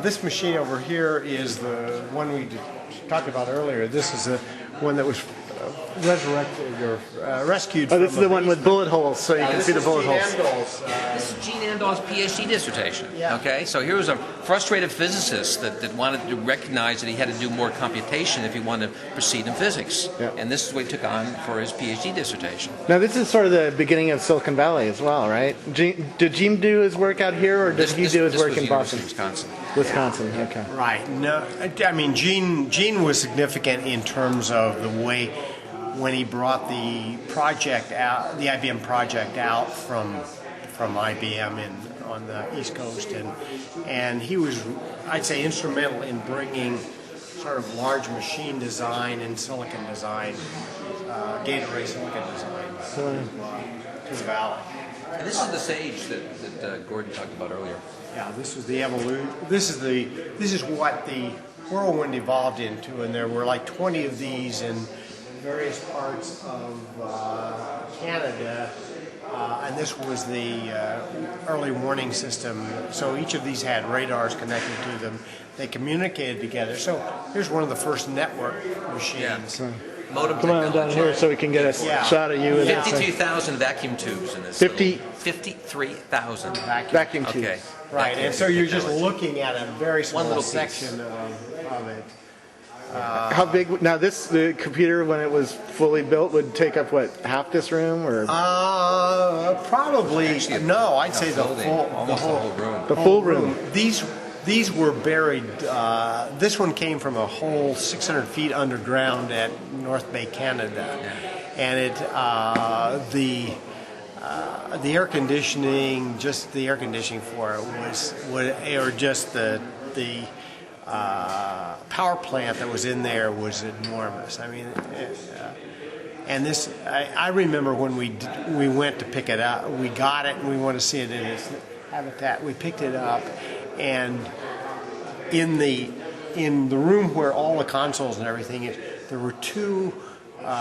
This machine over here is the one we talked about earlier. This is the one that was resurrected or rescued. Oh, this is the one with bullet holes, so you can see the bullet holes. This is Gene Andal's PhD dissertation. Yeah. Okay, so here was a frustrated physicist that wanted to recognize that he had to do more computation if he wanted to proceed in physics. Yeah. And this is what he took on for his PhD dissertation. Now, this is sort of the beginning of Silicon Valley as well, right? Did Gene do his work out here, or did he do his work in Boston? Wisconsin. Wisconsin, okay. Right. No, I mean Gene was significant in terms of the way when he brought the project out, the IBM project out from IBM on the East Coast, and he was, I'd say, instrumental in bringing sort of large machine design and silicon design, gate array silicon design to the valley. And this is the sage that Gordon talked about earlier. Yeah, this was the evolution. This is what the whirlwind evolved into, and there were like 20 of these in various parts of Canada, and this was the early warning system. So each of these had radars connected to them. They communicated together. So here's one of the first network machines. Yeah. Modem Come on down here so we can get a shot of you. 52,000 vacuum tubes in this. 53,000 vacuum tubes. Okay. Right, and so you're just looking at a very small section of it. How big? Now, the computer, when it was fully built, would take up what, half this room, or? Probably no. I'd say the whole room. The full room. These were buried. This one came from a hole 600 feet underground at North Bay, Canada, and the air conditioning, just the air conditioning for it or just the power plant that was in there was enormous. I mean, and this, I remember when we went to pick it up, we got it and we wanted to see it in its habitat. We picked it up, and in the room where all the consoles and everything is, there were two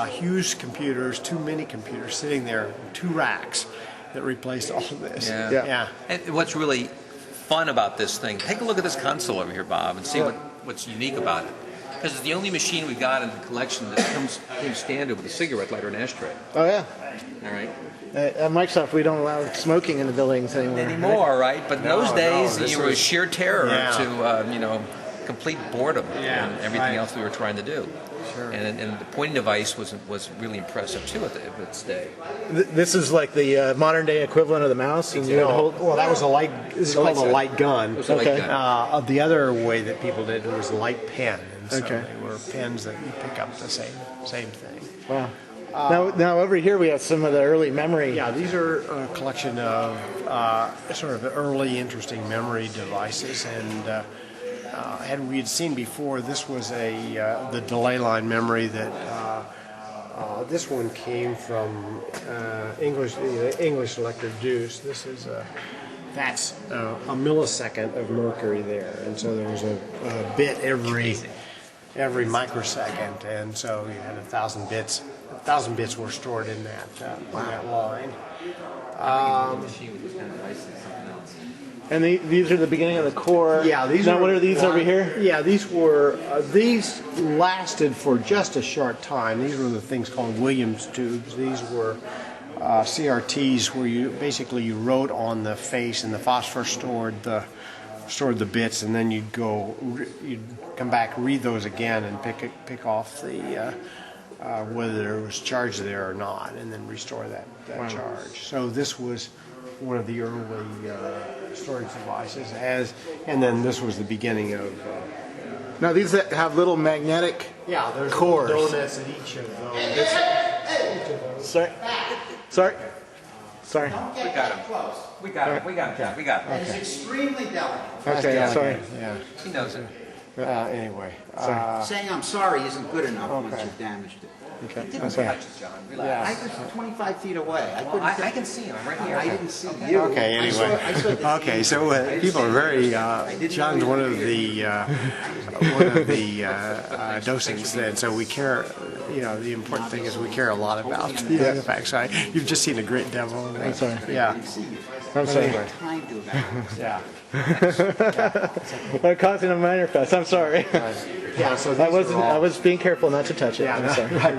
huge computers, two mini computers sitting there, two racks that replaced all of this. Yeah. And what's really fun about this thing, take a look at this console over here, Bob, and see what's unique about it. Because it's the only machine we got in the collection that comes standard with a cigarette lighter and ashtray. Oh, yeah. All right. At Microsoft, we don't allow smoking in the buildings anymore. Right? But in those days, it was sheer terror to, complete boredom and everything else we were trying to do. Sure. And the pointing device was really impressive too at its day. This is like the modern day equivalent of the mouse. And well, that was a light. This is called a light gun. It was a light gun. The other way that people did it was a light pen. And so they were pens that you pick up the same thing. Wow. Now over here we have some of the early memory. Yeah, these are a collection of sort of early interesting memory devices, and we had seen before, this was the delay line memory that this one came from English electric deuce. This is that's a millisecond of mercury there, and so there was a bit every microsecond, and so you had 1,000 bits. 1,000 bits were stored in that line. And these are the beginning of the core. Yeah, what are these over here? Yeah, these lasted for just a short time. These were the things called Williams tubes. These were CRTs where you wrote on the face, and the phosphor stored the bits, and then you'd come back, read those again, and pick off the whether there was charge there or not, and then restore that charge. So this was one of the early storage devices, and then this was the beginning of. Now these have little magnetic there's cores. Donuts in each of those. Sorry. We got him. It's extremely delicate. Okay, sorry. Yeah. He knows it. Anyway. Saying I'm sorry isn't good enough once you've damaged it. Okay. Didn't touch it, John. Relax. I was 25 feet away. I can see him. I'm right here. I didn't see you. Okay. Anyway. I saw Okay. So people are very. John's one of the docents, and so we care. The important thing is we care a lot about the facts. You've just seen a great demo. I'm sorry. Yeah. I'm sorry. time to evaluate. Yeah. Causing a minor fuss. I'm sorry. Yeah, so I was being careful not to touch it. Yeah, I'm sorry. right.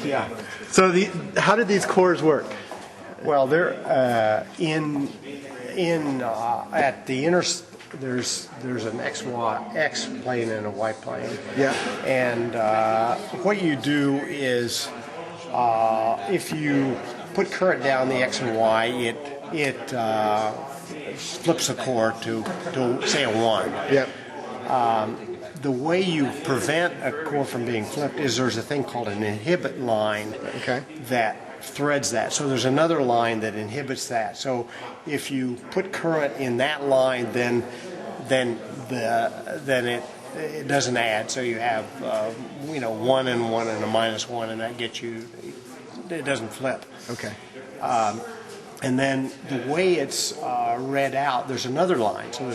Yeah. So how did these cores work? Well, they're at the there's an X plane and a Y plane. Yeah. And what you do is if you put current down the X and Y, it flips a core to say a 1. Yep. The way you prevent a core from being flipped is there's a thing called an inhibit line that threads that. So there's another line that inhibits that. So if you put current in that line, then it doesn't add. So you have 1 and 1 and a -1, and that gets you. It doesn't flip. Okay. And then the way it's read out, there's another line. So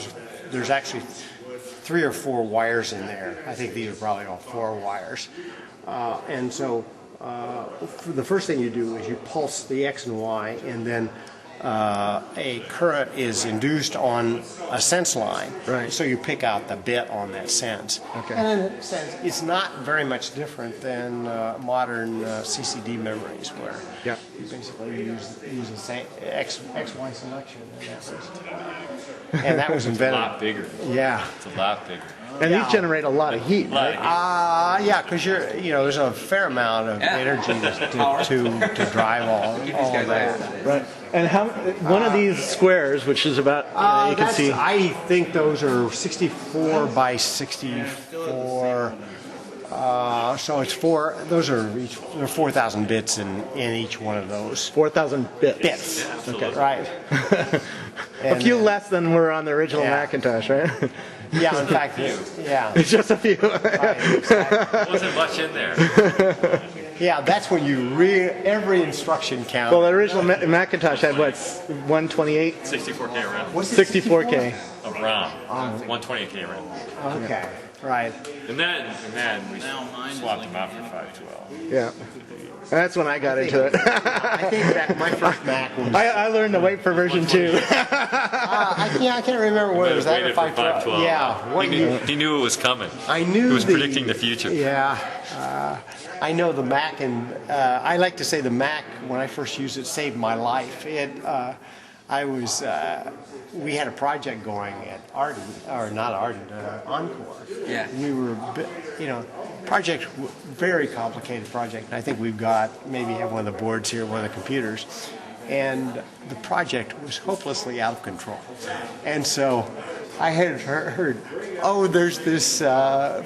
there's actually 3 or 4 wires in there. I think these are probably all 4 wires. And so the first thing you do is you pulse the X and Y, and then a current is induced on a sense line. Right. So you pick out the bit on that sense. Okay. And in a sense, it's not very much different than modern CCD memories, where you basically use the same XY selection in that system. And that was invented. It's a lot bigger. Yeah. It's a lot bigger. And these generate a lot of heat, right? Yeah, because there's a fair amount of energy to drive all of that. Right. And one of these squares, which is about, you can see. I think those are 64 by 64. So it's 4. Those are there are 4,000 bits in each one of those. 4,000 bits. Bits. Yeah, Okay. Right. A few less than were on the original Macintosh, right? Yeah. In fact, yeah. It's just a few. Right, exactly. There wasn't much in there. Yeah, that's when you every instruction counts. Well, the original Macintosh had what, 128? 64K RAM. 64K. Of RAM. 128K RAM. Okay. Right. And then we swapped them out for 512. Yeah. That's when I got into it. I think that my first Mac was. I learned to wait for version 2. I can't remember what it was. That or 512. Yeah. He knew it was coming. I knew he was predicting the future. Yeah. I know the Mac, and I like to say the Mac, when I first used it, saved my life. We had a project going at Arden, or not Arden, Encore. Yeah. We were, project, very complicated project. And I think we've got, maybe have one of the boards here, one of the computers. And the project was hopelessly out of control. And so I had heard, there's this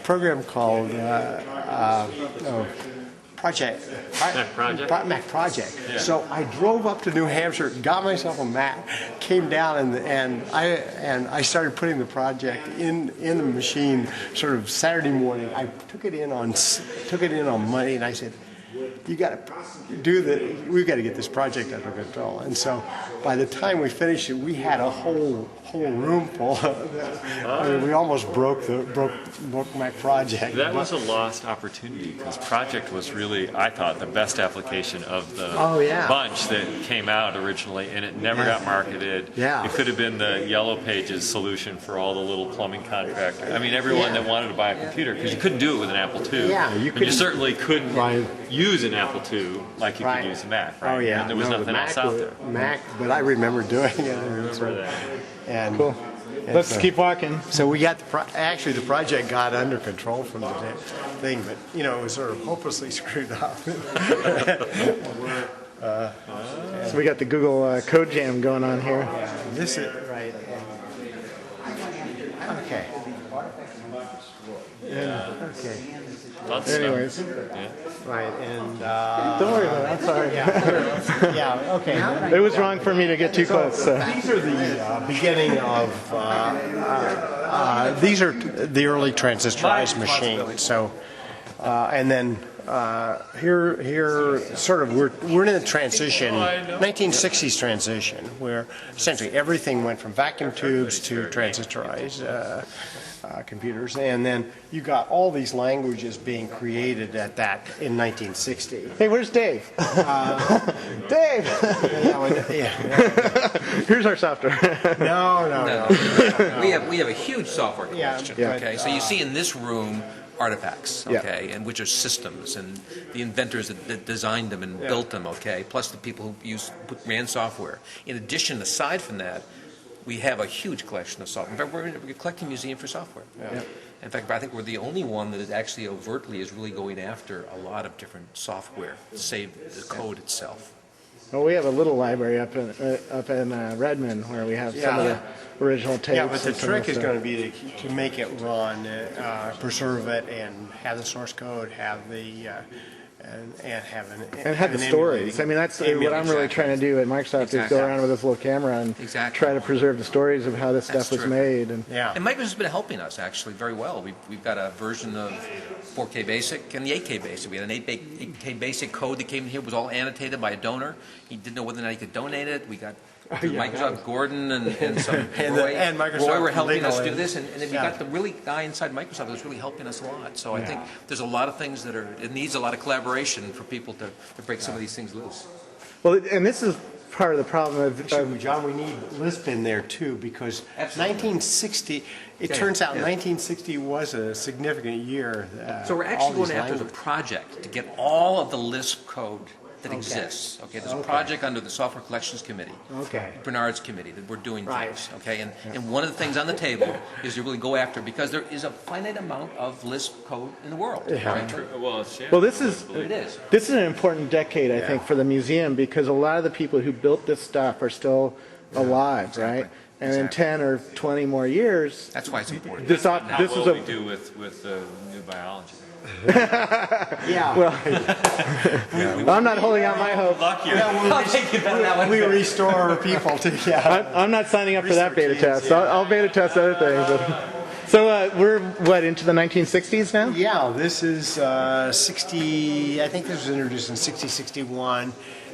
program called Mac Project. Yeah. So I drove up to New Hampshire, got myself a Mac, came down, and I started putting the project in the machine. Sort of Saturday morning, I took it in on Monday, and I said, "You got to we've got to get this project under control." And so, by the time we finished it, we had a whole room full. We almost broke Mac Project. That was a lost opportunity because Project was really, I thought, the best application of the bunch that came out originally, and it never got marketed. Yeah. It could have been the Yellow Pages solution for all the little plumbing contractors. I mean, everyone that wanted to buy a computer, because you couldn't do it with an Apple II. Yeah, you certainly couldn't use an Apple II like you could use a Mac. Right? Oh yeah. And there was nothing else out there. Mac, but I remember doing it. I remember that. And Cool. Let's keep walking. So we got actually the project got under control from the thing, but it was sort of hopelessly screwed up. So we got the Google Code Jam going on here. This is right. Okay. Okay. Anyways. Yeah. Right, and Don't worry about it. I'm sorry. yeah, okay. It was wrong for me to get too close. So. These are the beginning of. These are the early transistorized machines. So, and then here, sort of, we're in a transition, 1960s transition, where essentially everything went from vacuum tubes to transistorized computers, and then you got all these languages being created at that in 1960. Hey, where's Dave? Dave! Here's our software. No. We have a huge software collection. Yeah. Okay, so you see in this room artifacts, okay, and which are systems, and the inventors that designed them and built them, okay, plus the people who ran software. In addition, aside from that, we have a huge collection of software. In fact, we're collecting museum for software. Yeah. In fact, I think we're the only one that is actually overtly is really going after a lot of different software to save the code itself. Well, we have a little library up in Redmond where we have some of the original tapes. Yeah, but the and some trick of is the going to be to make it run, preserve it, and have the source code, have the have the stories. I mean, that's what I'm really trying to do at Microsoft is go around with this little camera and try to preserve the stories of how this stuff was made. And Microsoft's been helping us actually very well. We've got a version of 4K Basic and the 8K Basic. We had an 8K Basic code that came in here. It was all annotated by a donor. He didn't know whether or not he could donate it. We got Microsoft Gordon and some Roy. And Microsoft Roy were helping us legally. do this, and then we got the really guy inside Microsoft that's really helping us a lot. So I think there's a lot of things it needs a lot of collaboration for people to break some of these things loose. well, and this is part of the problem of John, we need Lisp in there too, because 1960. It turns out 1960 was a significant year. So we're actually going after the project to get all of the Lisp code that exists. Okay, there's a project under the Software Collections Committee, Bernard's committee, that we're doing things. Okay, and one of the things on the table is to really go after, because there is a finite amount of Lisp code in the world. Right? True. well, this is It is. this is an important decade, I think, for the museum because a lot of the people who built this stuff are still alive, right? And in 10 or 20 more years, That's why it's important. this Now, is what a we do with new biology. I'm not holding out my hope. I'll take you on that one. We restore people to I'm not signing up for that beta test. I'll beta test other things. So we're into the 1960s now? Yeah, this is 60. I think this was introduced in 61.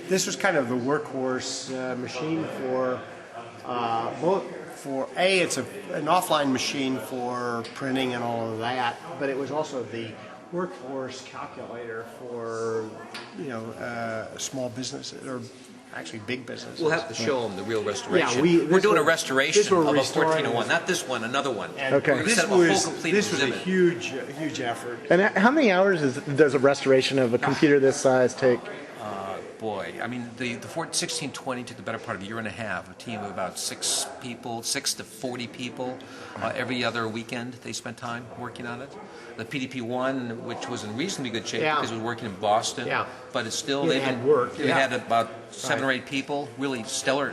This was kind of the workhorse machine for both. It's an offline machine for printing and all of that, but it was also the workhorse calculator for small businesses, or actually big businesses. We'll have to show them the real restoration. Yeah, we're doing a restoration of a restoring 1401, not this one, another one. And Okay. We're gonna this set up a full was complete a exhibit. huge effort. And how many hours does a restoration of a computer this size take? Boy, I mean, the 1620 took the better part of a year and a half. A team of about 6 to 40 people. Every other weekend they spent time working on it. The PDP-1, which was in reasonably good shape because it was working in Boston, but it's still It had work. They had about 7 or 8 people, really stellar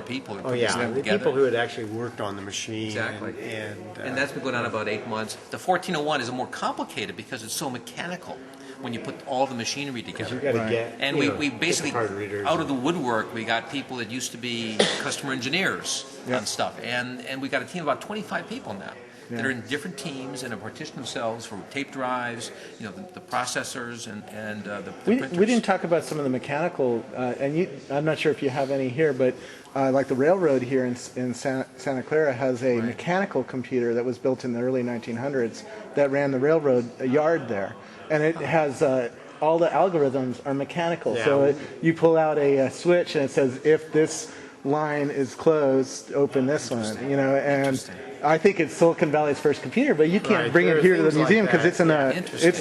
people. Who put this thing the together. people who had actually worked on the machine. Exactly. And that's been going on about 8 months. The 1401 is more complicated because it's so mechanical when you put all the machinery together. you got to get. And we basically, card readers out of the woodwork, we got people that used to be customer engineers on stuff. And we got a team of about 25 people now that are in different teams and have partitioned themselves for tape drives, the processors and the printers. We didn't talk about some of the mechanical, I'm not sure if you have any here, but like the railroad here in Santa Clara has a mechanical computer that was built in the early 1900s that ran the railroad yard there. And it has all the algorithms are mechanical. Yeah. So you pull out a switch and it says if this line is closed, open this one. And I think it's Silicon Valley's first computer, but you can't bring it here to the museum because it's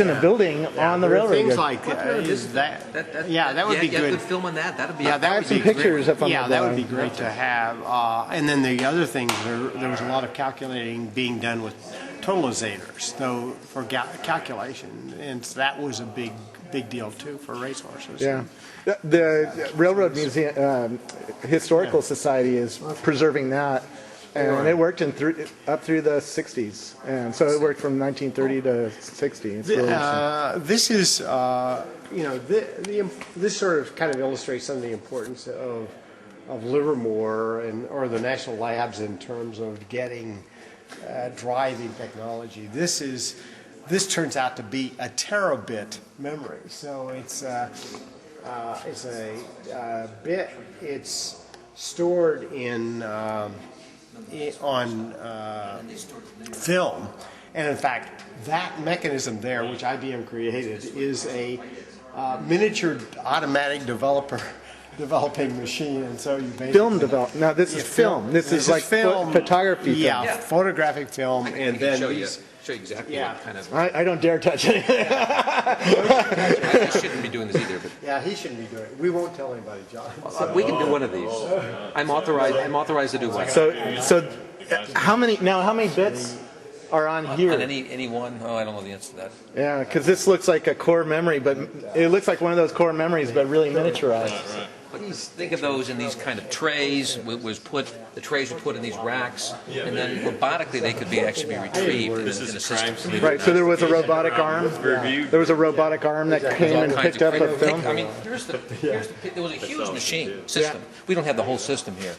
in a building on the railroad. Things like that would be good. Good film on that. That'd be Yeah, that I would have some be pictures great. up on the that would be blog. great to have. And then the other things, there was a lot of calculating being done with totalizators, though, for calculation, and that was a big deal too for racehorses. Yeah. The Railroad Museum Historical Society is preserving that, and it worked up through the 60s, and so it worked from 1930 to 60. It's really This is, this sort of kind of illustrates some of the importance of Livermore or the national labs in terms of getting driving technology. This is this turns out to be a terabit memory. So it's a bit. It's stored on film, and in fact, that mechanism there, which IBM created, is a miniature automatic developing machine, and so you basically Film develop. Now this is film. This is like film, photography film. Yeah, photographic film, and I then can these. show you exactly Yeah. what kind of. I don't dare touch it. I shouldn't be doing this either, but Yeah, he shouldn't be doing it. We won't tell anybody, John. we can do one of these. I'm authorized to do one. So how many bits are on here? On any one? Oh, I don't know the answer to that. Yeah, because this looks like a core memory, but it looks like one of those core memories, but really miniaturized. But think of those in these kind of trays. The trays were put in these racks, and then robotically they could actually be retrieved in a system. Right. So there was a robotic arm. There was a robotic arm that came and picked up a film. I mean, there was a huge machine system. We don't have the whole system here,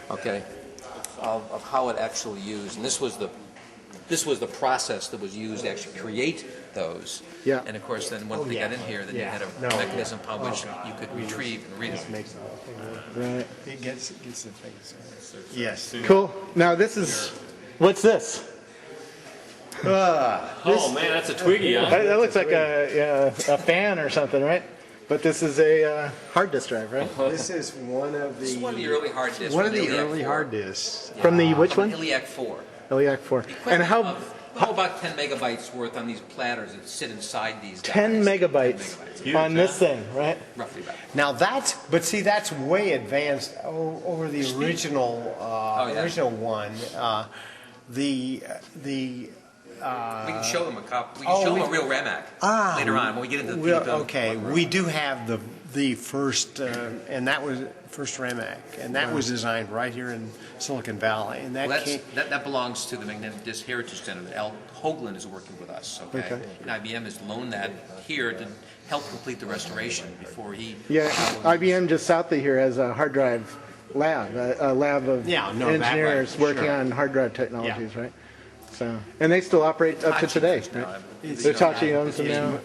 okay, of how it actually used, and this was the process that was used to actually create those. Yeah. And of course, then once they got in here, then you had a mechanism by which you could retrieve and read it. Makes the whole thing work. Right. It gets the things. Yes. Cool. Now this is, what's this? Oh man, that's a Twiggy, huh? That looks like a fan or something, right? But this is a hard disk drive, right? This is one of the. This is one of the early hard disks. One of the Iliac early 4. hard disks. From the which one? Iliac 4. Iliac 4. And how? About 10 megabytes worth on these platters that sit inside these guys. 10 megabytes on this thing, right? Roughly about. Now that's way advanced over the original original one. We can show them a copy. We can show them a real Ramac later on when we get into the okay, we do have the first, and that was first Ramac, and that was designed right here in Silicon Valley, and that that belongs to the Magnetic Disk Heritage Center that Al Hoagland is working with us. Okay, and IBM has loaned that here to help complete the restoration before he. Yeah, IBM just south of here has a hard drive lab, a lab of engineers working on hard drive technologies, right? So, and they still operate up to today, right? Hitachi owns them now.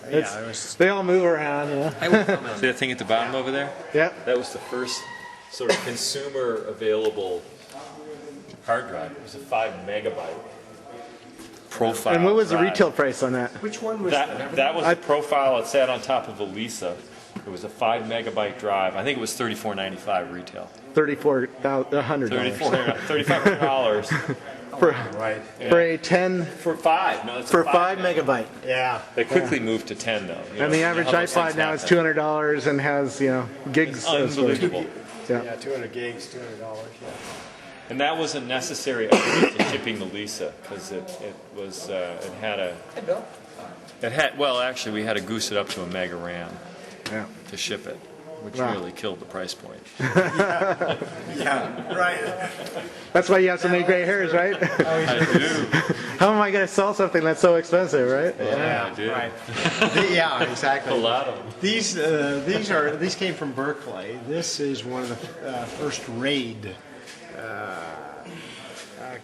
They all move around, you know. See that thing at the bottom over there? Yeah. That was the first sort of consumer available hard drive. It was a 5 megabyte profile. And what was the drive. retail price on that? Which one was That was the profile. It sat on top of a Lisa. It was a 5 megabyte drive. I think it was $34.95 retail. $3,400. For a 10 for 5. No, it's for 5 megabyte. Yeah. They quickly moved to 10 though. And the average iPod now is $200 and has gigs. Unbelievable. Yeah, 200 gigs, $200. Yeah. And that was a necessary element to shipping the Lisa because it had well actually we had to goose it up to a mega RAM to ship it, which really killed the price point. Yeah, right. That's why you have so many gray hairs, right? I do. How am I going to sell something that's so expensive, right? Yeah, I do. Right. Yeah, exactly. A lot of them. These came from Berkeley. This is one of the first RAID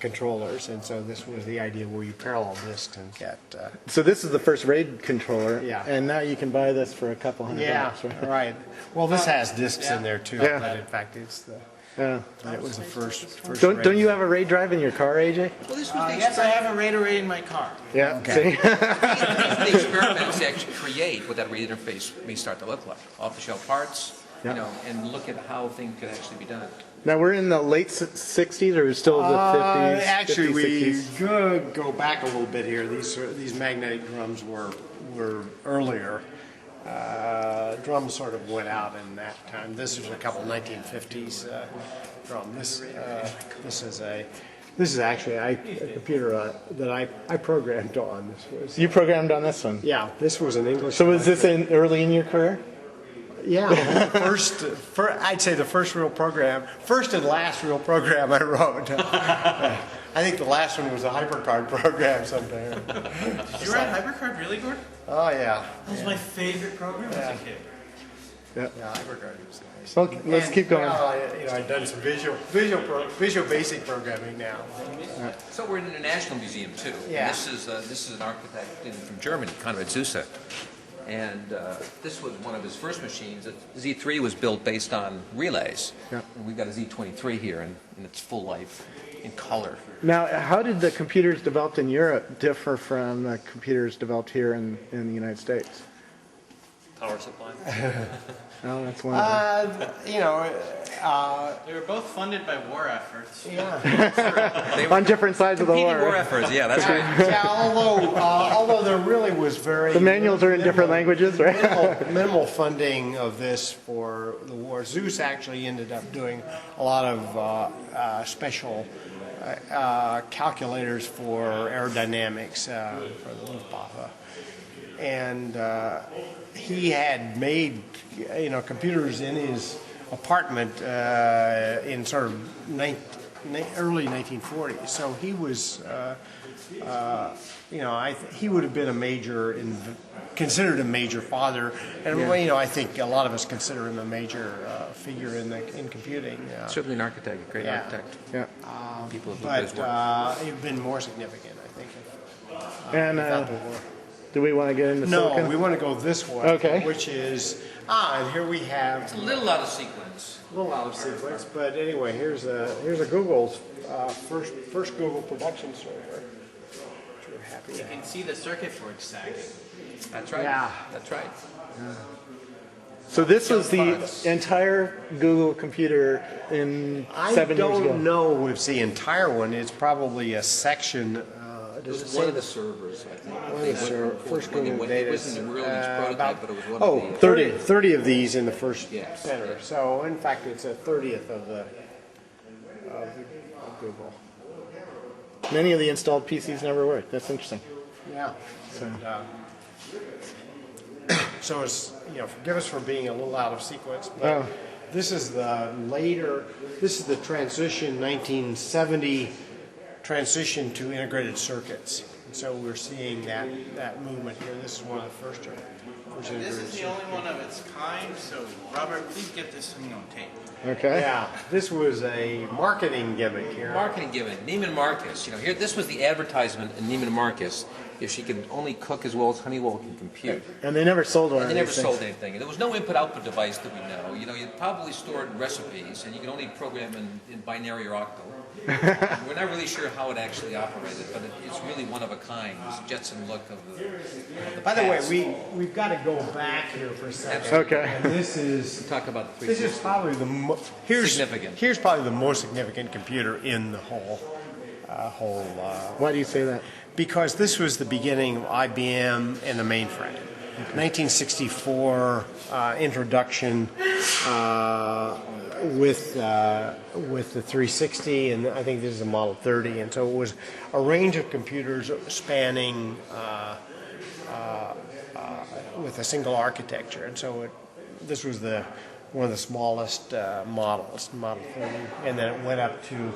controllers, and so this was the idea where you parallel disks and get. So this is the first RAID controller, Yeah. and now you can buy this for a couple $100, right? Right. Well, this has disks in there too, Yeah. but in fact, it's the. Yeah. It was the first. Don't you have a RAID drive in your car, AJ? Well, this was the Yes, I have a RAID array in my car. Yeah. Okay. See? the experiments to actually create what that read interface may start to look like. Off-the-shelf parts, and look at how things could actually be done. Now we're in the late 60s, or still the 50s? Actually, 50s, we 60s? go back a little bit here. These magnetic drums were earlier. Drums sort of went out in that time. This was a couple 1950s drum. This is actually a computer that I programmed on. This was You programmed on this one. yeah. This was an English. So was this early in your career? Yeah, I'd say the first and last real program I wrote. I think the last one was a HyperCard program someday. Did you write HyperCard really, Gordon? Oh yeah. That was my favorite program as a kid. Yeah. Yeah, I regard it as nice. Well, let's keep going. I've done some visual basic programming now. So we're in an international museum too. Yeah. And this is an architect from Germany, Konrad Zuse. And this was one of his first machines. Z3 was built based on relays. Yeah. And we've got a Z23 here in its full life, in color. Now, how did the computers developed in Europe differ from the computers developed here in the United States? Power supply. Oh, that's one of them. They were both funded by war efforts. Yeah. On different sides of the Competing war war. efforts, yeah, that's right. Yeah, although there really was very The manuals are in different languages, right? minimal funding of this for the war. Zeus actually ended up doing a lot of special calculators for aerodynamics for the Luftwaffe, and he had made computers in his apartment in sort of early 1940s. So he was, he would have been a major, considered a major father, and I think a lot of us consider him a major figure in computing. Certainly an architect, a great Yeah. architect. Yeah. People have looked at his work. But it's been more significant, I think. And without the war. do we want to get into No, silicon? we want to go this way, Okay. which is, and here we have A little out of sequence. a little out of sequence, but anyway, here's a Google's first Google production server, which we're happy to You have. can see the circuit board sagging. That's right. Yeah. That's right. So this was the entire Google computer in I 7 years ago. don't know if it's the entire one. It's probably a section. It Does it was one say of the servers, I think. One of the first When they Google went- data. It wasn't the real prototype, but it was one of the... 30 of these in the first Yes, center. yes. So in fact, it's a 30th of Google. Many of the installed PCs never worked. That's interesting. Yeah. So it's, forgive us for being a little out of sequence, but Oh. this is the transition, 1970 transition to integrated circuits. And so we're seeing that movement here. This is one of the first This integrated is the circuits. only one of its kind, so Robert, please get this thing on tape. Okay. Yeah, this was a marketing gimmick here. Marketing given. Neiman Marcus. Here, this was the advertisement in Neiman Marcus. If she can only cook as well as Honeywell can compute. And they never sold one And of they these never things. sold anything. There was no input-output device that we know. You probably stored recipes, and you could only program in binary or octal. We're not really sure how it actually operated, but it's really one of a kind. It's the Jetson look of the By the way, past. we've got to go back here for a second. Okay. And this is Talk about the this is 360. probably Significant. Here's probably the most significant computer in the whole Why do you say that? because this was the beginning of IBM and the mainframe. 1964 introduction with the 360, and I think this is a Model 30, and so it was a range of computers spanning with a single architecture, and so this was one of the smallest models, Model 30, and then it went up to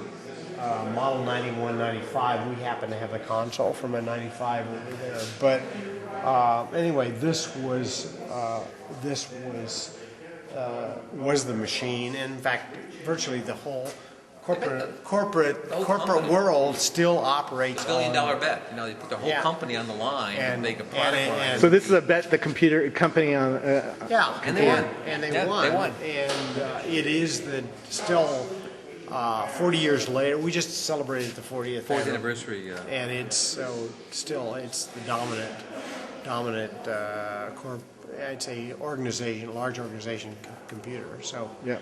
Model 91, 95. We happen to have the console from a 95 over there, but anyway, this was the machine. And in fact, virtually the whole corporate world still operates $1 billion on. bet. They put their whole Yeah. company on the line and And- make a product and- line. and- So this is a bet the computer company on. Yeah, And they won. And they Yeah, won. they won. And it is still 40 years later. We just celebrated the 40th 4th anniversary. and it's the dominant I'd say large organization computer. So Yeah.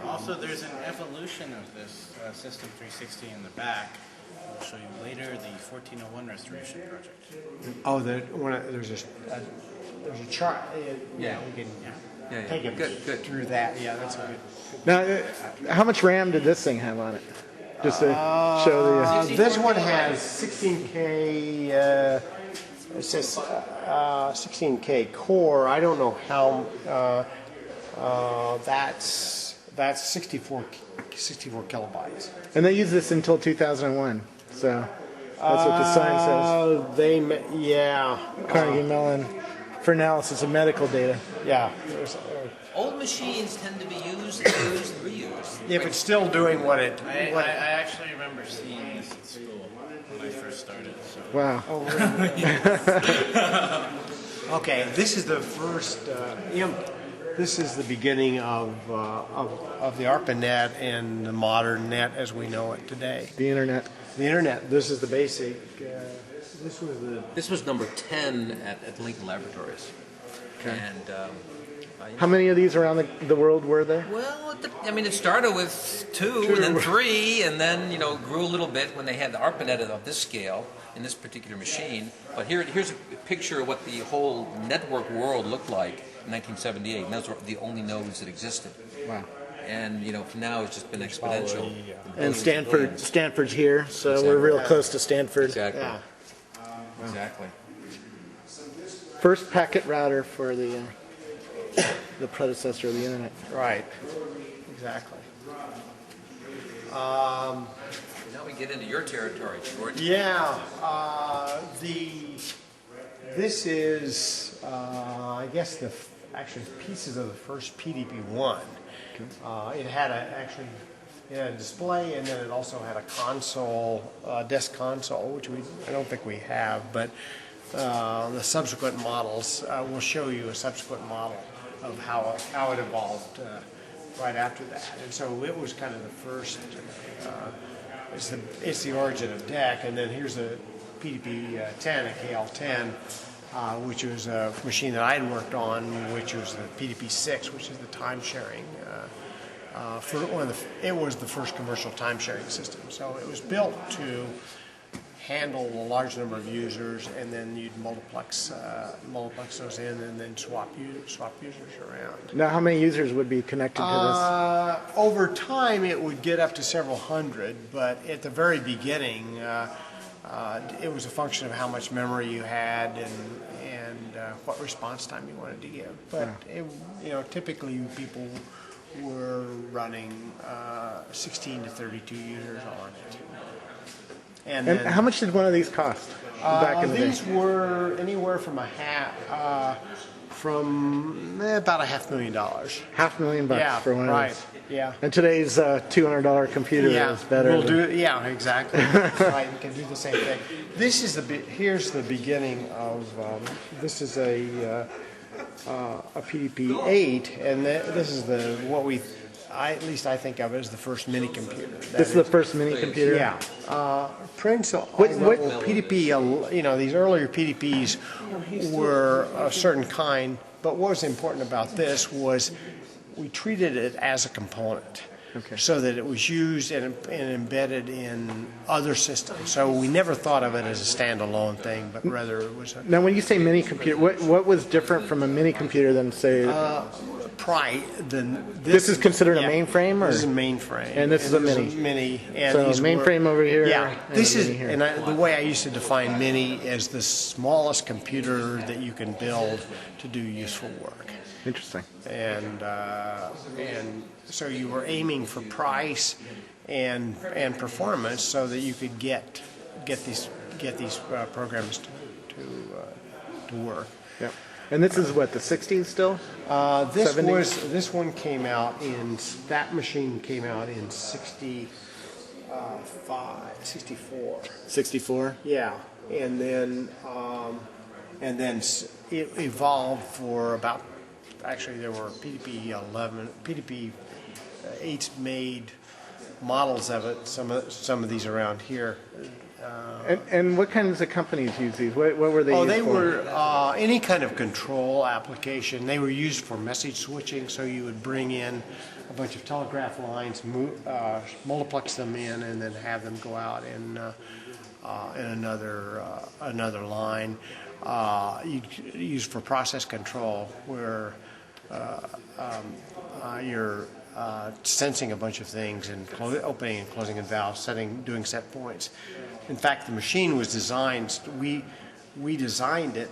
Also, there's an evolution of this System 360 in the back. I'll show you later the 1401 restoration project. there's a chart. Yeah. We can Yeah, yeah. take it Good. through that. Yeah, that's good. Now, how much RAM did this thing have on it? Just to show the. This one has 16K. It says 16K core. I don't know how. That's 64 kilobytes. And they used this until 2001. So that's what the sign says. Yeah. Carnegie Mellon. for analysis of medical data. Yeah. Old machines tend to be used, reused, and reused. If it's still doing what it. I actually remember seeing this at school when I first started. So. Wow. Okay, this is the first. This is the beginning of the ARPANET and the modern net as we know it today. The internet. The internet. This is the basic. This was number 10 at Lincoln Laboratories. Okay. And How many of these around the world were there? well, it started with two, and then three, and then grew a little bit when they had the ARPANET of this scale in this particular machine. But here's a picture of what the whole network world looked like in 1978, and those were the only nodes that existed. Wow. And from now it's just been exponential. And Stanford's here, so we're real close to Stanford. Exactly. Yeah. Exactly. First packet router for the predecessor of the internet. Right. Exactly. Now we get into your territory, George. Yeah. This is I guess actually pieces of the first PDP-1. It had a display, and then it also had a console, desk console, which I don't think we have, but the subsequent models will show you a subsequent model of how it evolved right after that. And so it was kind of the first. It's the origin of DEC, and then here's a PDP-10, a KL-10. Which was a machine that I had worked on, which was the PDP-6, which is the time-sharing. It was the first commercial time-sharing system. So it was built to handle a large number of users, and then you'd multiplex those in, and then swap users around. Now, how many users would be connected to this? Over time, it would get up to several hundred, but at the very beginning, it was a function of how much memory you had and what response time you wanted to give. But typically people were running 16 to 32 users on it. And how much did one of these cost back in the day? These were anywhere from about $500,000. $500,000 for one of these. Yeah. And today's $200 computer is better. We'll do it. Yeah, exactly. Right, we can do the same thing. This is here's the beginning of. This is a PDP-8, and this is at least I think of it as the first mini computer. This is the first mini computer. Yeah. What PDP? These earlier PDPs were a certain kind, but what was important about this was we treated it as a component, so that it was used and embedded in other systems. So we never thought of it as a standalone thing, but rather it was. Now, when you say mini computer, what was different from a mini computer than say? This is considered a mainframe, or this is a mainframe, and this is a mini. Mini, and so mainframe over here. Yeah, this is, here. and the way I used to define mini is the smallest computer that you can build to do useful work. Interesting. And so you were aiming for price and performance so that you could get these programs to work. Yep. And this is what, the 60s still? This one came out that machine came out in 64. 64? Yeah, and then it evolved for about. Actually, there were PDP-11, PDP-8s made models of it. Some of these around here. And what kinds of companies use these? What were they used for? They were any kind of control application. They were used for message switching, so you would bring in a bunch of telegraph lines, multiplex them in, and then have them go out in another line. You use for process control, where you're sensing a bunch of things and opening and closing a valve, doing set points. In fact, the machine was designed. We designed it,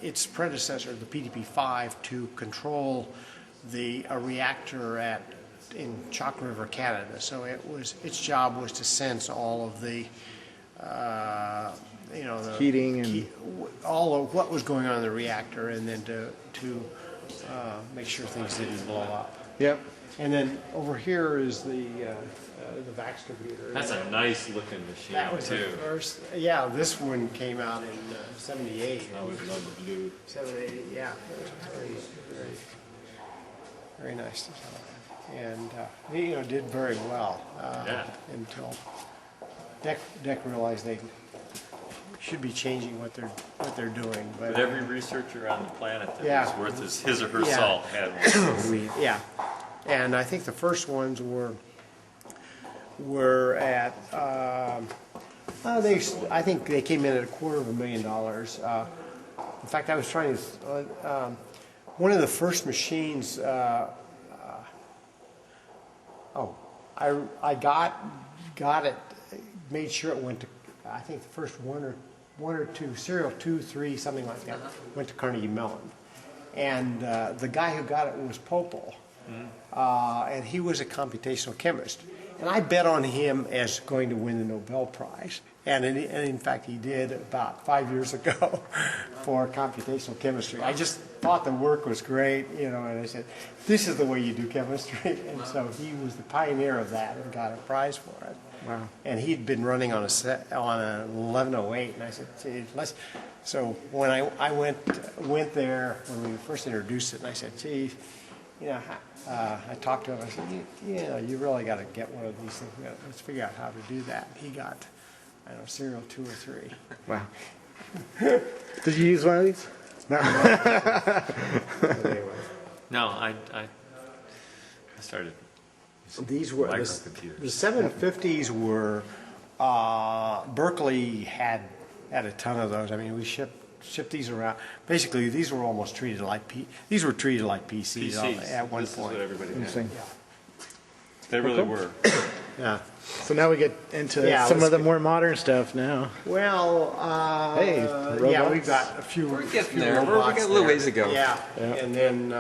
its predecessor, the PDP-5, to control a reactor in Chalk River, Canada. So its job was to sense all of the. The heating and all of what was going on in the reactor, and then to make sure things didn't blow up. Yep. And then over here is the VAX computer. That's a nice looking machine That was the too. first. Yeah, this one came out in '78. I always love the blue. 78. Yeah, it was very nice design, and he did very well Yeah. until DEC realized they should be changing what they're doing. But every researcher on the planet that Yeah. was worth his or her Yeah. salt had one. Yeah, and I think the first ones were at. I think they came in at $250,000. In fact, I was trying to. One of the first machines. I got it. Made sure it went to. I think the first one or two, serial 2, 3, something like that, went to Carnegie Mellon, and the guy who got it was Popel, and he was a computational chemist, and I bet on him as going to win the Nobel Prize, and in fact he did about 5 years ago for computational chemistry. I just thought the work was great, and I said, this is the way you do chemistry, and so he was the pioneer of that and got a prize for it. Wow. And he'd been running on an 1108, and I said, "Gee, let's." So when I went there when we first introduced it, and I said, "Gee, I talked to him. I said, you really got to get one of these things. Let's figure out how to do that." He got, I don't know, serial 2 or 3. Wow. Did you use one of these? No. But anyway, No, I started. these were the Microcomputers. 750s were. Berkeley had a ton of those. I mean, we shipped these around. Basically, these were almost treated like these were treated like PCs, at one This point. is what everybody had. Interesting. They really were. Yeah. So now we get into Yeah, some let's of the get- more modern stuff now. Well, Hey, yeah, robots? we've got a few. We're getting few there. We're robots got a little there. ways to go. Yeah, Yeah. and then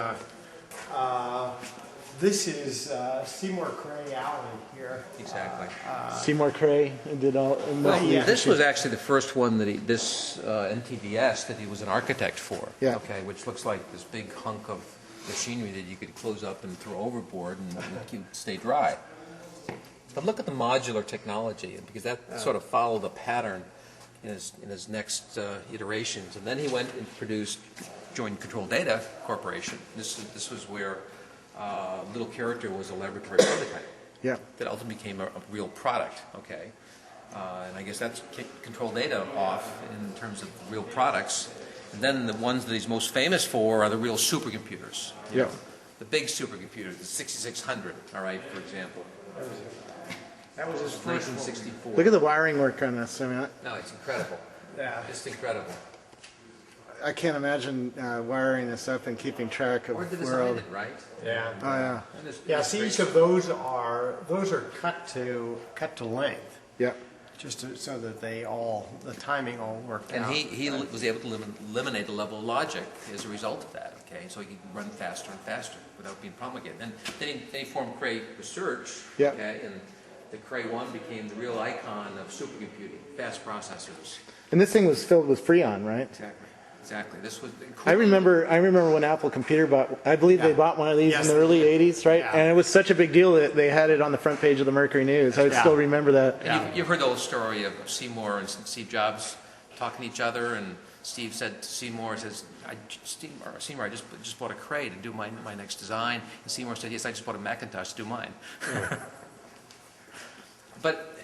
this is Seymour Cray Allen here. Exactly. Seymour Cray did all. yeah. This was actually the first one that NTVS that he was an architect for. Yeah. Okay, which looks like this big hunk of machinery that you could close up and throw overboard and keep stay dry. But look at the modular technology, because that sort of followed a pattern in his next iterations. And then he went and joined Control Data Corporation. This was where Little Character was a laboratory prototype. Yeah. That ultimately became a real product, okay? And I guess that's kicked Control Data off in terms of real products. And then the ones that he's most famous for are the real supercomputers. you Yeah. know, The big supercomputers, the 6600, all right, for example. That was his first one. 1964. Look at the wiring work on this. I mean, No, it's incredible. Yeah. Just incredible. I can't imagine wiring this up and keeping track of Or to where all. design it, right? Yeah. Oh yeah. And it's- Yeah. it's See, great. each of those are cut to length, Yeah. so that the timing all worked And out. he was able to eliminate the level of logic as a result of that, okay? So he could run faster and faster without being promulgated. And then he formed Cray Research, Yeah. okay? And the Cray 1 became the real icon of supercomputing, fast processors. And this thing was filled with Freon, right? Exactly. This was I remember when Apple Computer bought. I believe they Yeah. bought one of these Yes, in the they early did. '80s, right? Yeah. And it was such a big deal that they had it on the front page of the Mercury News. I Yeah. still remember that. And you've heard the old story of Seymour and Steve Jobs talking to each other, and Steve said to Seymour, Seymour, I just bought a Cray to do my next design. And Seymour said, yes, I just bought a Macintosh to do mine. But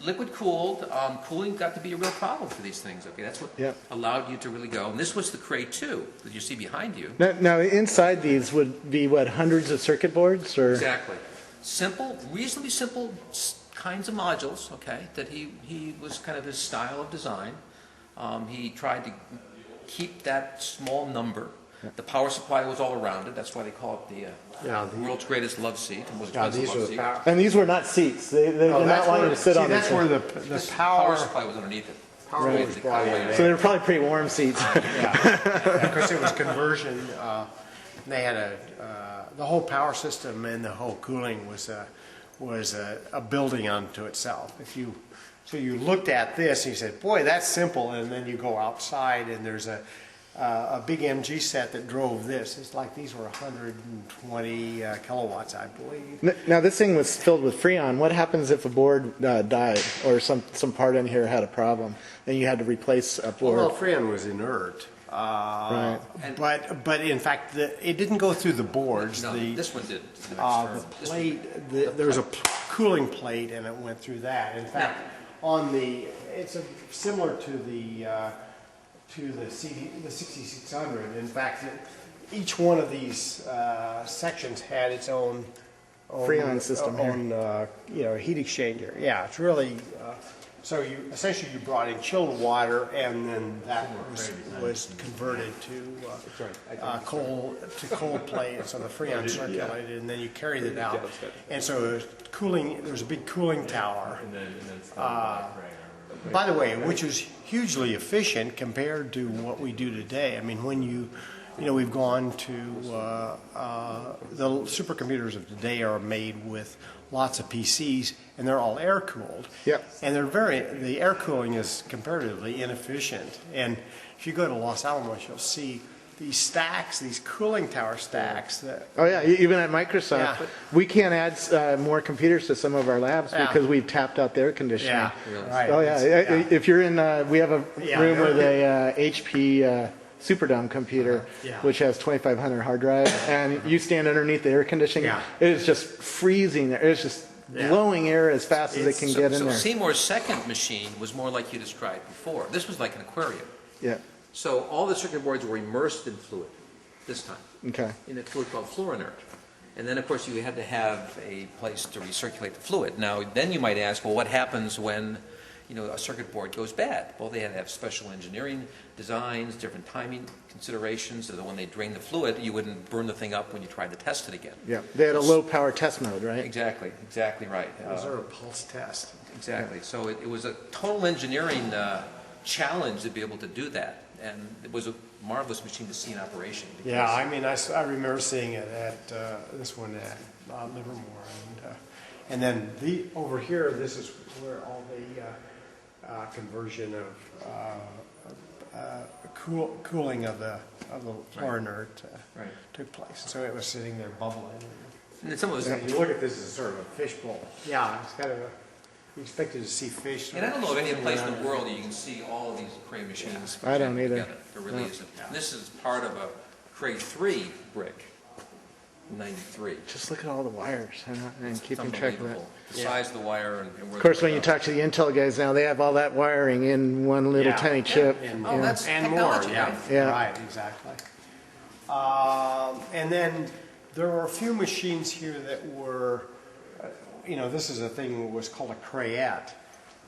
liquid cooled, cooling got to be a real problem for these things. Okay, that's what Yeah. allowed you to really go. And this was the Cray 2 that you see behind you. Now, inside these would be what, hundreds of circuit boards, or Exactly. Simple, reasonably simple kinds of modules, okay, that he was kind of his style of design. He tried to keep that small number. The power supply was all around it. That's why they call it the world's greatest love seat. The most expensive these love are the seat. power. and these were not seats. They did not want you to sit on That's these. where things. the This power. power supply was underneath it. Power Right. was The brought in. power- So they were probably pretty warm seats. Because it was conversion. They had the whole power system and the whole cooling was a building unto itself. So you looked at this and you said, boy, that's simple. And then you go outside and there's a big MG set that drove this. It's like these were 120 kilowatts, I believe. Now this thing was filled with Freon. What happens if a board died or some part in here had a problem and you had to replace a board? Well, Freon was inert. Right. But in fact, it didn't go through the boards. No, the this one did. the plate, there was a cooling plate, and it went through that. In fact, it's similar to the 6600. In fact, each one of these sections had its own Freon system here. heat exchanger. Yeah, it's really. So essentially you brought in chilled water, and then that was converted to cold plate, and so the Freon circulated, and then you carried it out. And so it was cooling. There was a big cooling tower. By the way, which is hugely efficient compared to what we do today. I mean, when we've gone to the supercomputers of today are made with lots of PCs, and they're all air cooled. Yep. And the air cooling is comparatively inefficient. And if you go to Los Alamos, you'll see these stacks, these cooling tower stacks. Oh yeah, even at Microsoft, Yeah. we can't add more computers to some of our labs Yeah. because we've tapped out the air conditioning. Yeah, right. Oh yeah, if you're in, we have a Yeah. room with a HP Superdome computer, Yeah. which has 2,500 hard drives, and you stand underneath the air conditioning. Yeah. It is just freezing there. It's just blowing air as fast as it can get in So there. Seymour's second machine was more like you described before. This was like an aquarium. Yeah. So all the circuit boards were immersed in fluid this time, Okay. in a fluid called fluorinert. And then, of course, you had to have a place to recirculate the fluid. Now, then you might ask, well, what happens when a circuit board goes bad? Well, they had to have special engineering designs, different timing considerations, so that when they drain the fluid, you wouldn't burn the thing up when you tried to test it again. Yeah. They had a low power test mode, right? Exactly right. Those are a pulse test. Exactly. So it was a total engineering challenge to be able to do that. And it was a marvelous machine to see in operation. Yeah, I mean, I remember seeing it at this one at Livermore, and then over here, this is where all the conversion of cooling of the fluorinert took place. So it was sitting there bubbling. And then some of You look at this as sort of a fishbowl. Yeah, it's kind of you expected to see fish. and I don't know of any place in the world that you can see all of these Cray machines. I don't either. Together. There really isn't. And this is part of a Cray 3 brick, 93. Just look at all the wires and It's keeping track of that. unbelievable. The size of the wire and where Of course, when you talk to the Intel guys now, they have all that wiring in one little tiny chip. And, Oh, that's and more, technology, yeah. right? Yeah. Right, exactly. And then there were a few machines here that were, this is a thing that was called a crayette,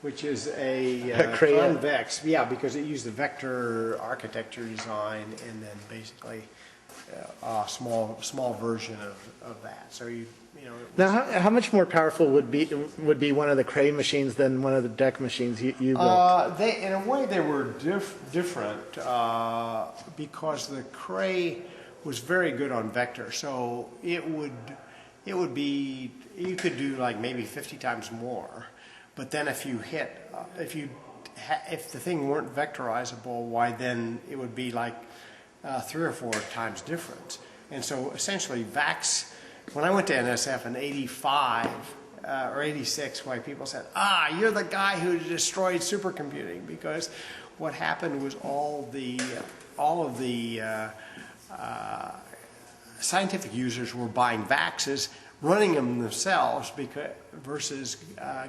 which is a Crayette. convex, because it used the vector architecture design and then basically a small version of that. So Now, how much more powerful would be one of the Cray machines than one of the DEC machines you built? in a way, they were different because the Cray was very good on vector. So it would be, you could do like maybe 50 times more. But then if the thing weren't vectorizable, why then it would be like 3 or 4 times difference. And so essentially VAX, when I went to NSF in 85 or 86, why people said, you're the guy who destroyed supercomputing, because what happened was all of the scientific users were buying VAXs, running them themselves versus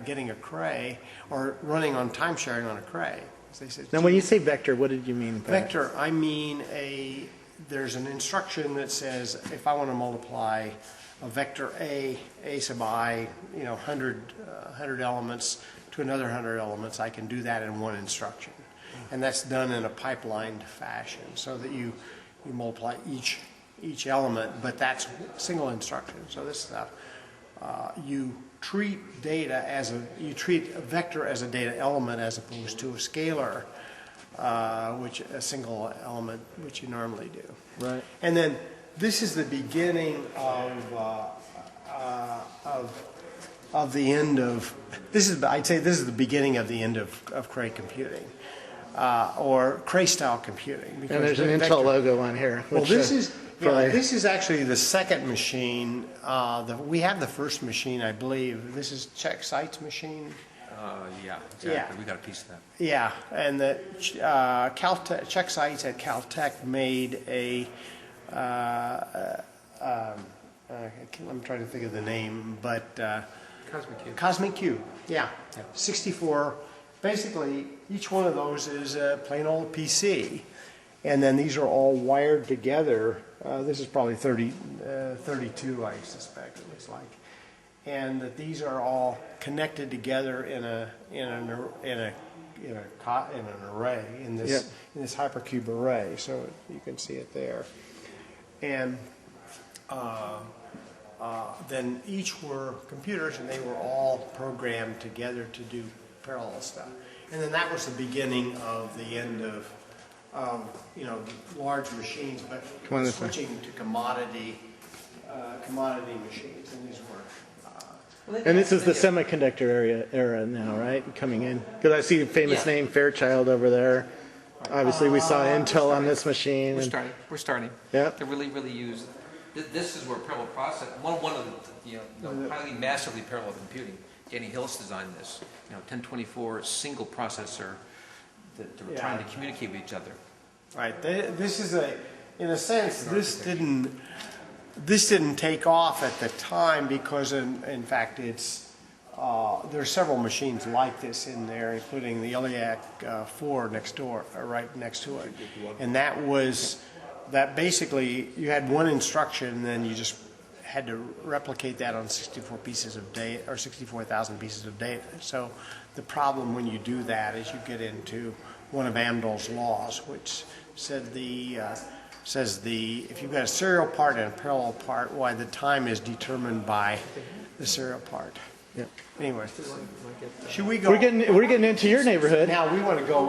getting a Cray or running on time sharing on a Cray. They said, Now, when you say vector, what did you mean by that? vector, I mean there's an instruction that says if I want to multiply a vector A sub I, 100 elements to another 100 elements, I can do that in one instruction. And that's done in a pipelined fashion so that you multiply each element, but that's single instruction. So this stuff, you treat a vector as a data element as opposed to a scalar, which a single element, which you normally do. Right. And then this is the beginning of of the end of this is I'd say this is the beginning of the end of Cray computing. Or Cray style computing. And there's an Intel logo on here. Well, which, this is actually the second machine. We have the first machine, I believe. This is Czech Site's machine. Yeah, exactly. Yeah. We got a piece of that. Yeah, and the Caltech, Czech Sites at Caltech made a. I'm trying to think of the name, but Cosmic Cube. Cosmic Cube. Yeah, 64. Basically, each one of those is a plain old PC, and then these are all wired together. This is probably 32, I suspect it looks like, and that these are all connected together in an array in this hypercube array. So you can see it there, and then each were computers, and they were all programmed together to do parallel stuff. And then that was the beginning of the end of large machines, but switching to commodity machines. And these were. And this is the semiconductor era now, right? Coming in. Because I see a famous name, Fairchild, over there. Obviously, we saw Intel on this machine. We're starting. Yeah. To really use. This is where parallel process. One of the highly massively parallel computing. Danny Hillis designed this. 1024 single processor that we're trying to communicate with each other. Right. This is in a sense, this didn't take off at the time because, in fact, there are several machines like this in there, including the Iliac 4 next door, right next to it, and that basically you had one instruction, and then you just had to replicate that on 64 pieces of data or 64,000 pieces of data. So the problem when you do that is you get into one of Amdahl's laws, which said if you've got a serial part and a parallel part, why the time is determined by the serial part. Yeah. Anyway, should we go? We're getting into your neighborhood. Now we want to go.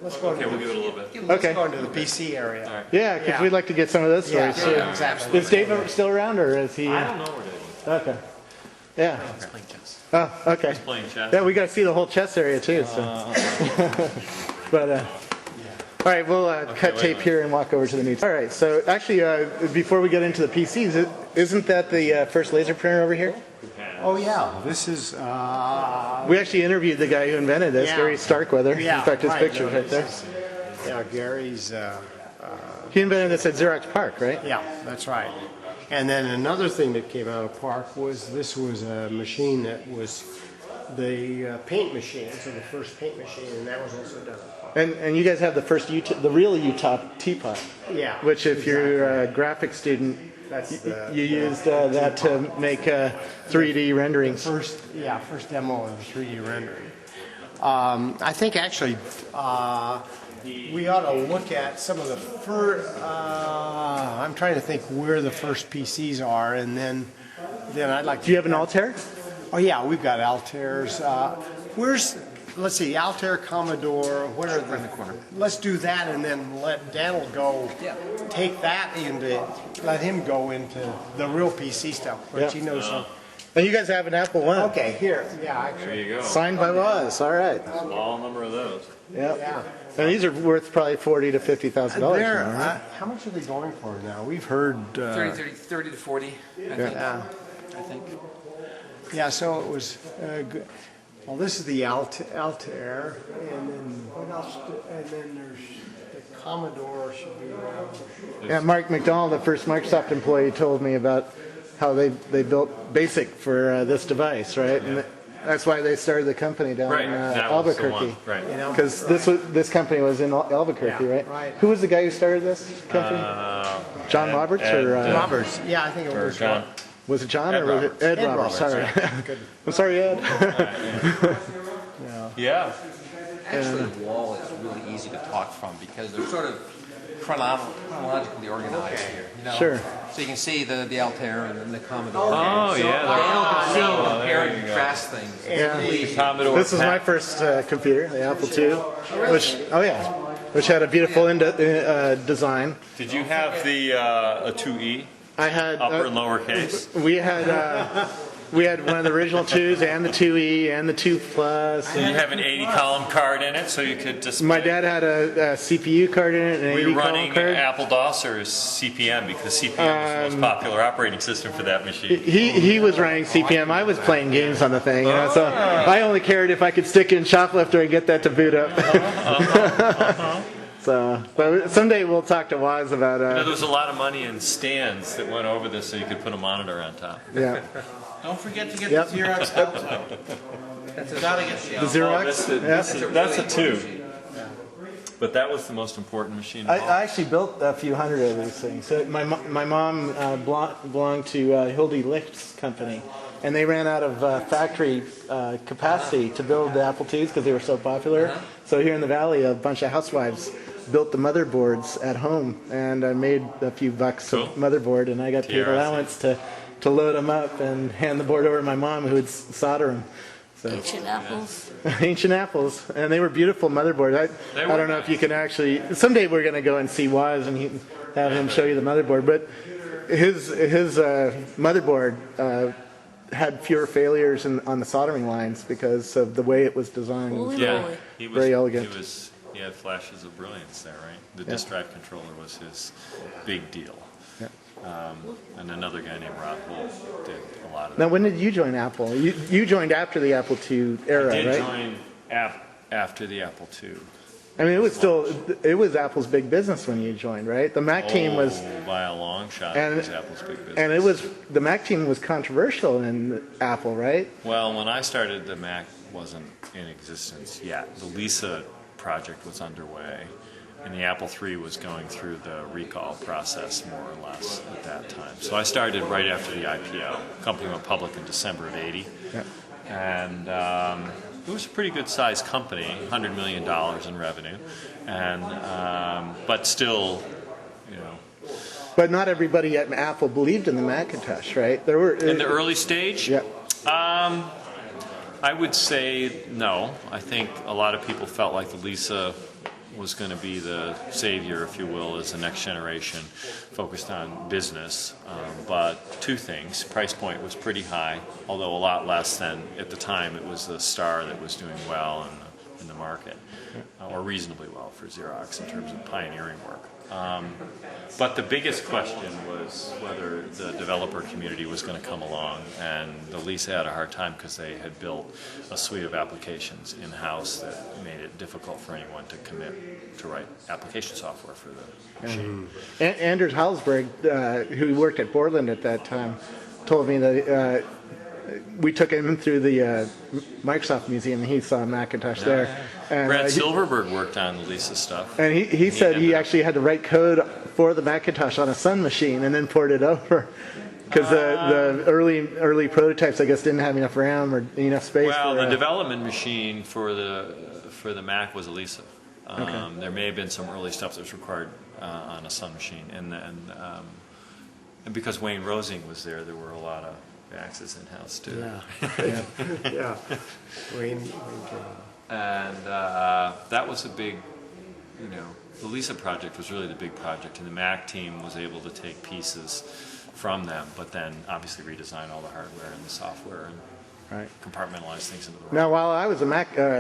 Let's go. Okay, we'll give it a little bit. Let's go into the PC area. All right. Yeah, because we'd like to get some of those stories too. Yeah, exactly. Is Dave still around, or is he? I don't know where Dave Okay. Yeah. He's playing chess. Oh, okay. is. Playing chess. Yeah, we got to see the whole chess area too. So. But all right, we'll cut tape here and walk over to the meeting. All right. So actually, before we get into the PCs, isn't that the first laser printer over here? Oh yeah, this is. We actually interviewed the guy who invented this, Yeah. Gary Starkweather. Yeah, In fact, his right, picture's no, right there. Yeah, Gary's. He invented this at Xerox PARC, right? Yeah, that's right. And then another thing that came out of Park was this was a machine that was the paint machine, so the first paint machine, and that was also done at Park. And you guys have the real Utah teapot. Yeah. Which, if you're a graphic student, you used that to make 3D renderings. First demo of 3D rendering. I think actually we ought to look at some of the first. I'm trying to think where the first PCs are, and then I'd like to. Do you have an Altair? Oh yeah, we've got Altairs. Let's see, Altair, Commodore. What are the? In the corner. Let's do that, and then let Daniel go. Take that let him go into the real PC stuff, which he knows. And you guys have an Apple One. Okay, here. Yeah, actually. There you go. Signed by Woz. All right. Small number of those. Yep. Yeah. And these are worth probably $40,000 to $50,000 now, right? How much are they going for now? We've heard 30 to 40, I think. Yeah, so it was good. Well, this is the Altair, and then what else? And then there's the Commodore should be around. Yeah, Mark McDonald, the first Microsoft employee, told me about how they built BASIC for this device, right? And that's why they started the company down in That was the Albuquerque. one. Right. Because this company was in Albuquerque, right? Right. Who was the guy who started this company? John Roberts or Roberts. Yeah, I think it was John. was it John Ed or was Roberts. it Ed Ed Roberts? Roberts, Sorry, I'm sorry, Ed. Yeah. Actually, the wall is really easy to talk from because they're sort of chronologically organized here. Sure. So you can see the Altair and then the Commodore. Oh, yeah. Daniel can see compare there and you go. contrast things. Yeah. Commodore. This was my first computer, the Apple II, which had a beautiful design. Did you have a 2E? I had Upper and lower case? We had We had one of the original 2s and the 2E and the 2 Plus. You have an 80-column card in it, so you could display. My dad had a CPU card in it, and an Were 80 you column running card. Apple DOS or CPM? Because CPM was the most popular operating system for that machine. He was running CPM. I was playing games on the thing, so I only cared if I could stick in shoplifter and get that to boot up. So, but someday we'll talk to Waz about. There was a lot of money in stands that went over this, so you could put a monitor on top. Yeah. Don't forget to get Yep. the Xerox Alto. You gotta get the The Alto. Xerox. That's a 2. But that was the most important machine. I actually built a few hundred of these things. So my mom belonged to Hildy Licht's company, and they ran out of factory capacity to build the Apple IIs because they were so popular. So here in the Valley, a bunch of housewives built the motherboards at home, and I made a few bucks Cool. of motherboard, and I got paid TRC. allowance to load them up and hand the board over to my mom, who would solder them. So. Ancient apples. Ancient apples, and they were beautiful motherboards. I don't know if you can actually. Someday we're going to go and see Waz and have him show you the motherboard. But his motherboard had fewer failures on the soldering lines because of the way it was designed. Holy Yeah, moly. he was Very elegant. He had flashes of brilliance there, right? The disk drive controller was his big deal. Yeah. And another guy named Rod Wolf did a lot of Now, that. when did you join Apple? You joined after the Apple II era, I did right? join after the Apple II. I mean, it was Apple's big business when you joined, right? The Mac team was. By a long shot, And- it was Apple's big business. And the Mac team was controversial in Apple, right? Well, when I started, the Mac wasn't in existence yet. The Lisa project was underway, and the Apple III was going through the recall process more or less at that time. So I started right after the IPO. The company went public in December of '80, Yeah. and it was a pretty good sized company, $100 million in revenue, and but still, you know. But not everybody at Apple believed in the Macintosh, right? There were In the early stage, Yeah. I would say no. I think a lot of people felt like the Lisa was going to be the savior, if you will, as the next generation focused on business. But two things. Price point was pretty high, although a lot less than at the time it was the Star that was doing well in the market, or reasonably well for Xerox in terms of pioneering work. But the biggest question was whether the developer community was going to come along, and the Lisa had a hard time because they had built a suite of applications in-house that made it difficult for anyone to commit to write application software for the machine. Anders Halsberg, who worked at Borland at that time, told me that we took him through the Microsoft Museum, and he saw a Macintosh there. And, Brad Silverberg worked on the Lisa stuff. And he said he ended up- actually had to write code for the Macintosh on a Sun machine and then port it over. Because the early prototypes, I guess, didn't have enough RAM or enough space. Well, for, the development machine for the Mac was a Lisa. There may have been some early stuff that was required on a Sun machine, and because Wayne Rosing was there were a lot of Maxes in house too. Yeah. Wayne And that was a big, the Lisa project was really the big project, and the Mac team was able to take pieces from them, but then obviously redesign all the hardware and the software and Right. compartmentalize things into the Now, while I was an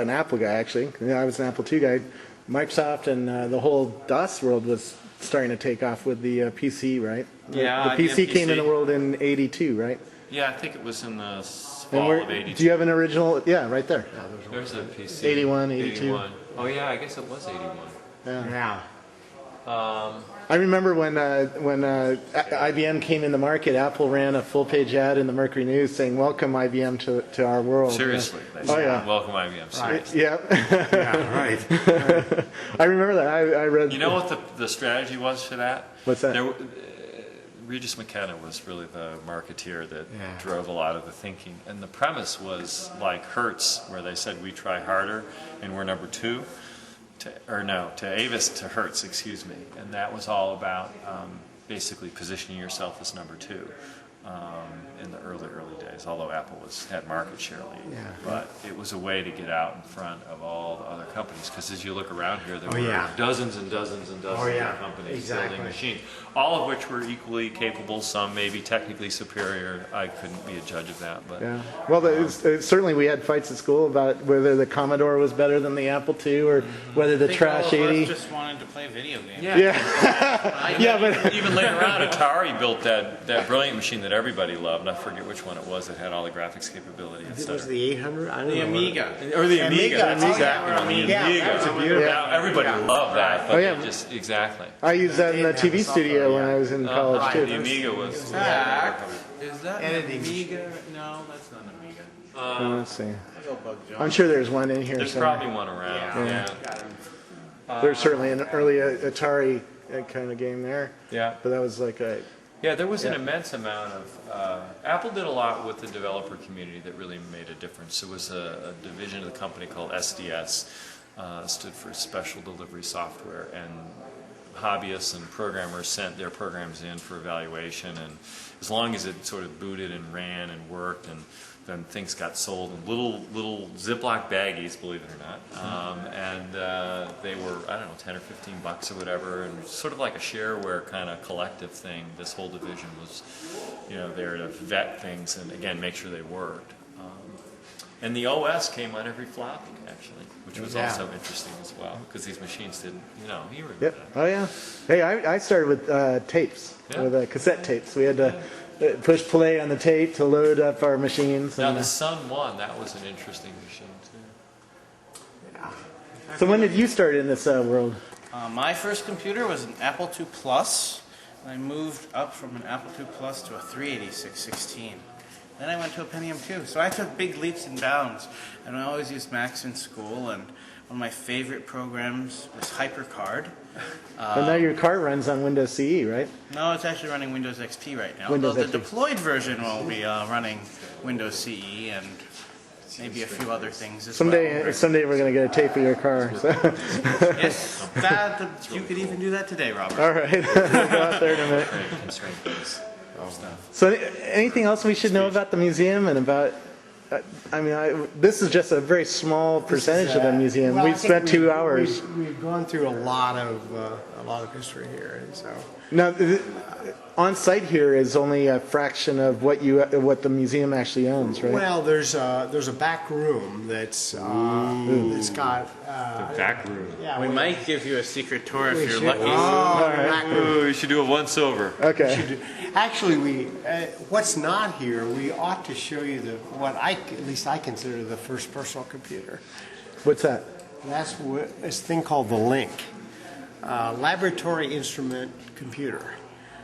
Apple guy, actually, I was an Apple II guy, Microsoft and the whole DOS world was starting to take off with the PC, right? Yeah, The PC came in PC. the world in '82, right? Yeah, I think it was in the And fall of '82. do you have an original? Yeah, right there. There's a PC. 81, 82. 81. Oh yeah, I guess it was 81. Yeah. I remember when IBM came in the market, Apple ran a full-page ad in the Mercury News saying, "Welcome IBM to our world." Seriously. Oh yeah. Welcome IBM. Seriously. Yeah. Yeah, right. I remember that. I read. You know what the strategy was for that? What's that? Regis McKenna was really the marketeer that Yeah. drove a lot of the thinking. And the premise was like Hertz, where they said we try harder and we're number two. To Avis to Hertz, excuse me. And that was all about basically positioning yourself as number two. in the early days, although Apple had market share lead. Yeah. But it was a way to get out in front of all the other companies, because as you look around here, there Oh, were yeah. dozens and dozens and dozens Oh, yeah. of companies Exactly. building machines, all of which were equally capable, some maybe technically superior. I couldn't be a judge of that, but Yeah. Well, certainly we had fights at school about whether the Commodore was better than the Apple II, or whether the I think all Trash of us 80. just wanted to play video games. yeah. Yeah, but Even later on, Atari built that brilliant machine that everybody loved. I forget which one it was that had all the graphics capability, It etc. was the 800. I don't The know what it- Amiga. Or the Amiga. Amiga. That's Oh, exactly yeah, what I mean. yeah, Amiga. that was a beautiful- Now, everybody Yeah. loved that, but Oh, yeah. they just exactly. I used that in the It TV had studio software, when I was in college right. too. The Amiga was. Zach, is that an Editing. Amiga? No, that's not an Amiga. Let's see. I'll go bug John. I'm sure there's one in here There's somewhere. probably one around. Yeah. There's certainly an early Atari kind of game there, Yeah. but that was like a Yeah, there was an Yeah. immense amount of. Apple did a lot with the developer community that really made a difference. There was a division of the company called SDS, stood for Special Delivery Software, and hobbyists and programmers sent their programs in for evaluation, and as long as it sort of booted and ran and worked, and then things got sold in little Ziploc baggies, believe it or not, and they were, I don't know, 10 or 15 bucks or whatever, and sort of like a shareware kind of collective thing. This whole division was, there to vet things and again make sure they worked. And the OS came on every floppy, actually, which was Yeah. also interesting as well, because these machines didn't, you remember Yep. that. Oh yeah. Hey, I started with tapes, Yeah. with cassette tapes. We had to push play on the tape to load up our machines. Now And, the Sun 1, that was an interesting machine too. so when did you start in this world? My first computer was an Apple II Plus. And I moved up from an Apple II Plus to a 386/16. Then I went to a Pentium 2. So I took big leaps and bounds. And I always used Macs in school. And one of my favorite programs was HyperCard. And now your car runs on Windows CE, right? No, it's actually running Windows XP right now. Windows Although the XP. deployed version will be running Windows CE and maybe a few other things as Someday, well. someday we're going to get a tape of your car. So. Yes, you could even do that today, Robert. All right, we'll go out there in a minute. Very constraint-based stuff. So, anything else we should know about the museum and about? This is just a very small percentage of the museum. Well, I We've think spent 2 hours. We've gone through a lot of history here, and so Now, on site here is only a fraction of what the museum actually owns, right? well, there's a back room that's got Back room. yeah. We might give you a secret tour if you're should- lucky. back room. Ooh, you should do a once over. Okay. Actually, what's not here, we ought to show you what at least I consider the first personal computer. What's that? That's this thing called the Link, laboratory instrument computer.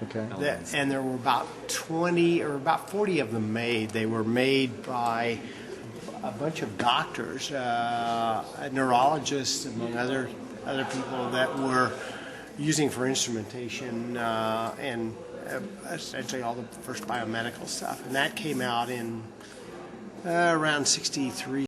Okay. And there were about 20 or about 40 of them made. They were made by a bunch of doctors, neurologists, among other people that were using for instrumentation and essentially all the first biomedical stuff. And that came out in around 63,